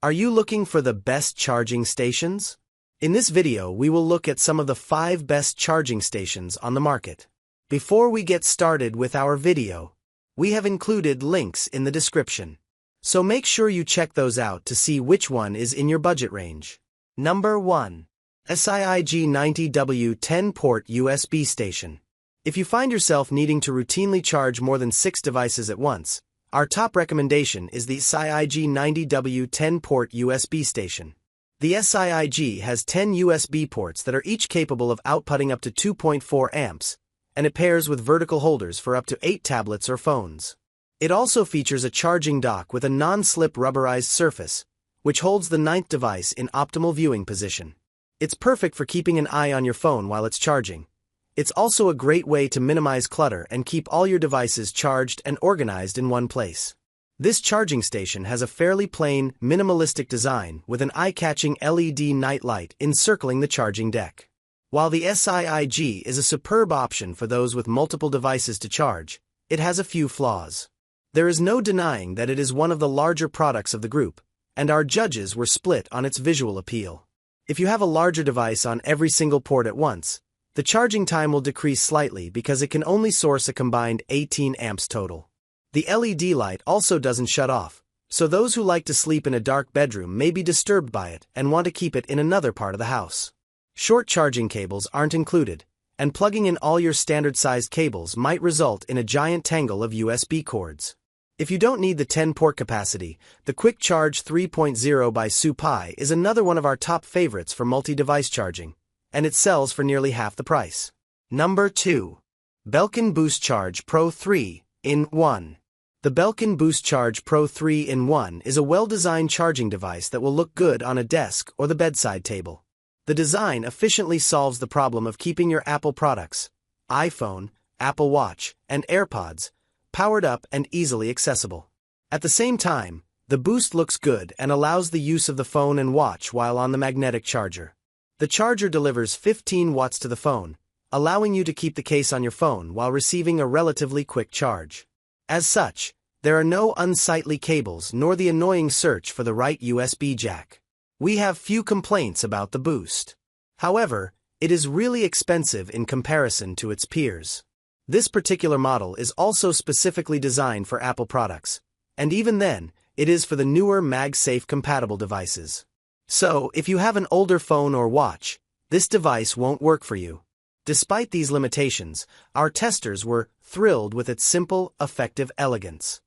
Are you looking for the best charging stations? In this video, we will look at some of the 5 best charging stations on the market. Before we get started with our video, we have included links in the description. So make sure you check those out to see which one is in your budget range. Number 1. SIIG 90W 10-port USB station. If you find yourself needing to routinely charge more than 6 devices at once, our top recommendation is the SIIG 90W 10-port USB station. The SIIG has 10 USB ports that are each capable of outputting up to 2.4 amps, and it pairs with vertical holders for up to 8 tablets or phones. It also features a charging dock with a non-slip rubberized surface, which holds the 9th device in optimal viewing position. It's perfect for keeping an eye on your phone while it's charging. It's also a great way to minimize clutter and keep all your devices charged and organized in one place. This charging station has a fairly plain, minimalistic design with an eye-catching LED night light encircling the charging deck. While the SIIG is a superb option for those with multiple devices to charge, it has a few flaws. There is no denying that it is one of the larger products of the group, and our judges were split on its visual appeal. If you have a larger device on every single port at once, the charging time will decrease slightly because it can only source a combined 18 amps total. The LED light also doesn't shut off, so those who like to sleep in a dark bedroom may be disturbed by it and want to keep it in another part of the house. Short charging cables aren't included, and plugging in all your standard-sized cables might result in a giant tangle of USB cords. If you don't need the 10-port capacity, the Quick Charge 3.0 by Soopii is another one of our top favorites for multi-device charging, and it sells for nearly half the price. Number 2. Belkin BoostCharge Pro 3-in-1. The Belkin BoostCharge Pro 3-in-1 is a well-designed charging device that will look good on a desk or the bedside table. The design efficiently solves the problem of keeping your Apple products, iPhone, Apple Watch, and AirPods, powered up and easily accessible. At the same time, the Boost looks good and allows the use of the phone and watch while on the magnetic charger. The charger delivers 15 watts to the phone, allowing you to keep the case on your phone while receiving a relatively quick charge. As such, there are no unsightly cables nor the annoying search for the right USB jack. We have few complaints about the Boost. However, it is really expensive in comparison to its peers. This particular model is also specifically designed for Apple products, and even then, it is for the newer MagSafe compatible devices. So, if you have an older phone or watch, this device won't work for you. Despite these limitations, our testers were thrilled with its simple, effective elegance.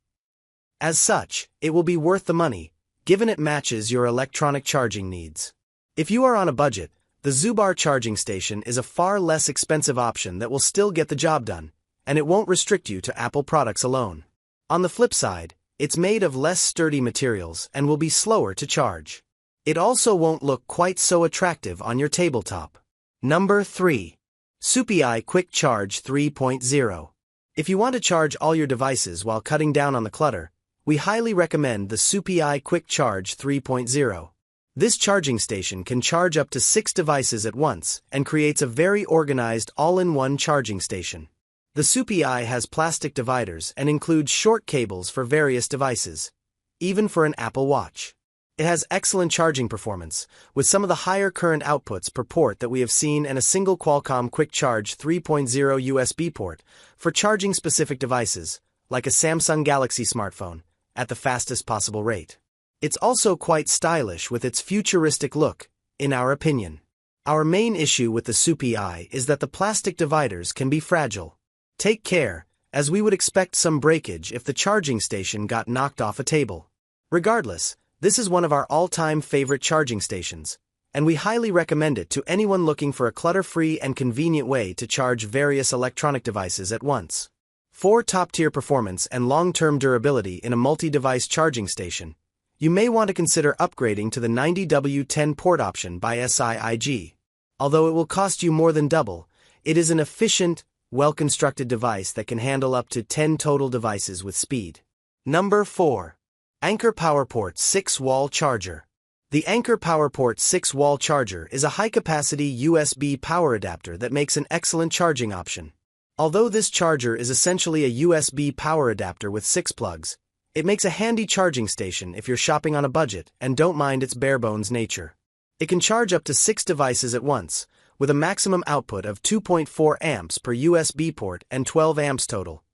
As such, it will be worth the money, given it matches your electronic charging needs. If you are on a budget, the ZUBARR charging station is a far less expensive option that will still get the job done, and it won't restrict you to Apple products alone. On the flip side, it's made of less sturdy materials and will be slower to charge. It also won't look quite so attractive on your tabletop. Number 3. Soopii Quick Charge 3.0. If you want to charge all your devices while cutting down on the clutter, we highly recommend the Soopii Quick Charge 3.0. This charging station can charge up to 6 devices at once and creates a very organized all-in-one charging station. The Soopii has plastic dividers and includes short cables for various devices, even for an Apple Watch. It has excellent charging performance, with some of the higher current outputs per port that we have seen and a single Qualcomm Quick Charge 3.0 USB port for charging specific devices, like a Samsung Galaxy smartphone, at the fastest possible rate. It's also quite stylish with its futuristic look, in our opinion. Our main issue with the Soopii is that the plastic dividers can be fragile. Take care, as we would expect some breakage if the charging station got knocked off a table. Regardless, this is one of our all-time favorite charging stations, and we highly recommend it to anyone looking for a clutter-free and convenient way to charge various electronic devices at once. For top-tier performance and long-term durability in a multi-device charging station, you may want to consider upgrading to the 90W 10-port option by SIIG. Although it will cost you more than double, it is an efficient, well-constructed device that can handle up to 10 total devices with speed. Number 4. Anker PowerPort 6-wall charger. The Anker PowerPort 6-wall charger is a high-capacity USB power adapter that makes an excellent charging option. Although this charger is essentially a USB power adapter with 6 plugs, It makes a handy charging station if you're shopping on a budget and don't mind its bare-bones nature. It can charge up to 6 devices at once, with a maximum output of 2.4 amps per USB port and 12 amps total,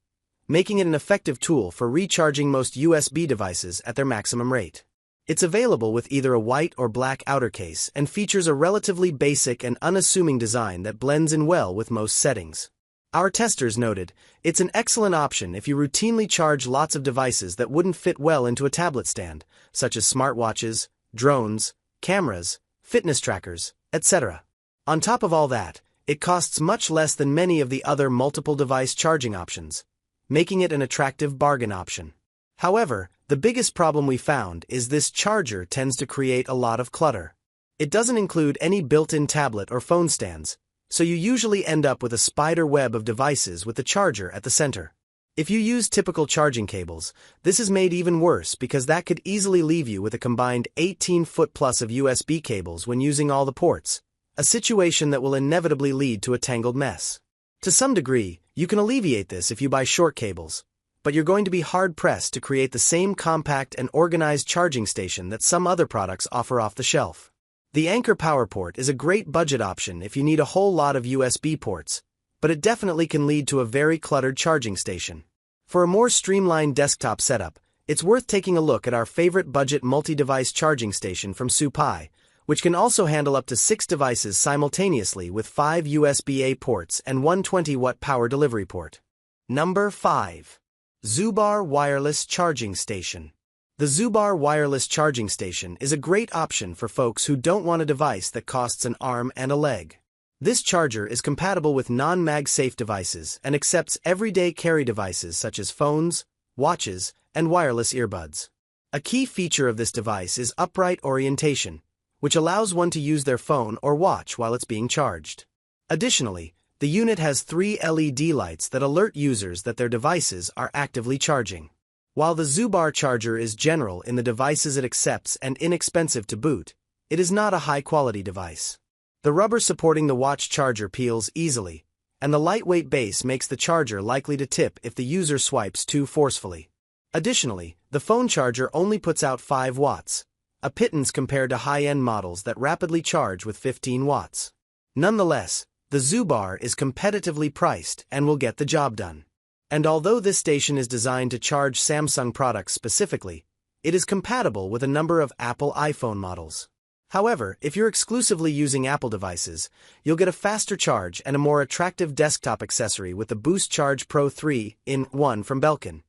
making it an effective tool for recharging most USB devices at their maximum rate. It's available with either a white or black outer case and features a relatively basic and unassuming design that blends in well with most settings. Our testers noted, it's an excellent option if you routinely charge lots of devices that wouldn't fit well into a tablet stand, such as smartwatches, drones, cameras, fitness trackers, etc. On top of all that, it costs much less than many of the other multiple device charging options, making it an attractive bargain option. However, the biggest problem we found is this charger tends to create a lot of clutter. It doesn't include any built-in tablet or phone stands, so you usually end up with a spider web of devices with the charger at the center. If you use typical charging cables, this is made even worse because that could easily leave you with a combined 18-foot plus of USB cables when using all the ports, a situation that will inevitably lead to a tangled mess. To some degree, you can alleviate this if you buy short cables, but you're going to be hard-pressed to create the same compact and organized charging station that some other products offer off the shelf. The Anker PowerPort is a great budget option if you need a whole lot of USB ports, but it definitely can lead to a very cluttered charging station. For a more streamlined desktop setup, it's worth taking a look at our favorite budget multi-device charging station from Soopii, which can also handle up to 6 devices simultaneously with 5 USB-A ports and one 20-watt power delivery port. Number 5. ZUBARR Wireless Charging Station. The ZUBARR Wireless Charging Station is a great option for folks who don't want a device that costs an arm and a leg. This charger is compatible with non-MagSafe devices and accepts everyday carry devices such as phones, watches, and wireless earbuds. A key feature of this device is upright orientation, which allows one to use their phone or watch while it's being charged. Additionally, the unit has 3 LED lights that alert users that their devices are actively charging. While the ZUBARR charger is general in the devices it accepts and inexpensive to boot, it is not a high-quality device. The rubber supporting the watch charger peels easily, and the lightweight base makes the charger likely to tip if the user swipes too forcefully. Additionally, the phone charger only puts out 5 watts, a pittance compared to high-end models that rapidly charge with 15 watts. Nonetheless, the ZUBARR is competitively priced and will get the job done. And although this station is designed to charge Samsung products specifically, it is compatible with a number of Apple iPhone models. However, if you're exclusively using Apple devices, you'll get a faster charge and a more attractive desktop accessory with the BoostCharge Pro 3-in-1 from Belkin.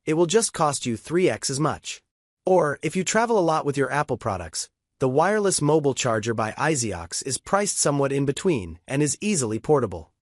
It will just cost you 3x as much. Or, if you travel a lot with your Apple products, the wireless mobile charger by SIIG is priced somewhat in between and is easily portable.